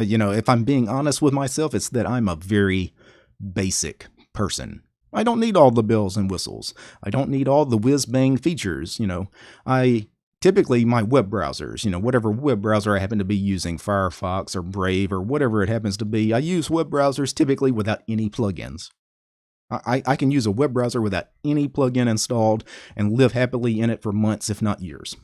If I'm being honest with myself, it's that I'm a very basic person. I don't need all the bells and whistles. I don't need all the whiz-bang features. I typically, my web browsers, whatever web browser I happen to be using, Firefox or Brave or whatever it happens to be, I use web browsers typically without any plugins. I can use a web browser without any plugin installed and live happily in it for months, if not years.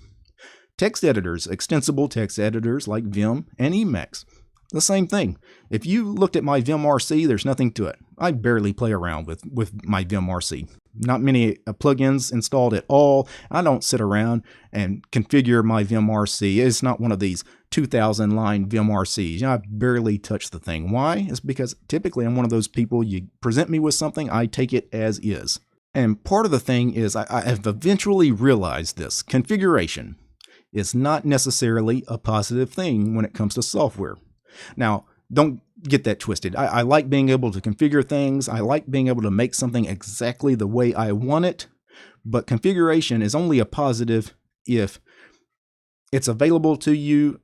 Text editors, extensible text editors like Vim and Emacs. The same thing. If you looked at my VimRC, there's nothing to it. I barely play around with my VimRC. Not many plugins installed at all. I don't sit around and configure my VimRC. It's not one of these 2,000 line VimRCs. I barely touch the thing. Why? It's because typically I'm one of those people, you present me with something, I take it as is. And part of the thing is I have eventually realized this. Configuration is not necessarily a positive thing when it comes to software. Now, don't get that twisted. I like being able to configure things. I like being able to make something exactly the way I want it. But configuration is only a positive if it's available to you,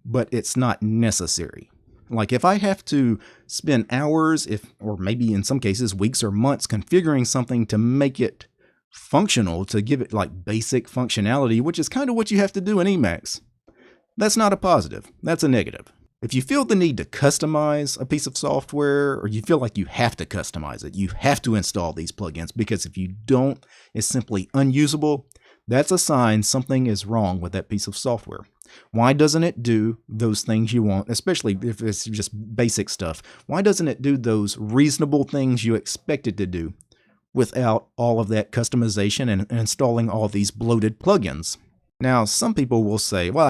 but it's not necessary. Like if I have to spend hours, or maybe in some cases weeks or months configuring something to make it functional, to give it like basic functionality, which is kind of what you have to do in Emacs, that's not a positive. That's a negative. If you feel the need to customize a piece of software, or you feel like you have to customize it, you have to install these plugins, because if you don't, it's simply unusable, that's a sign something is wrong with that piece of software. Why doesn't it do those things you want, especially if it's just basic stuff? Why doesn't it do those reasonable things you expect it to do without all of that customization and installing all these bloated plugins? Now, some people will say, well,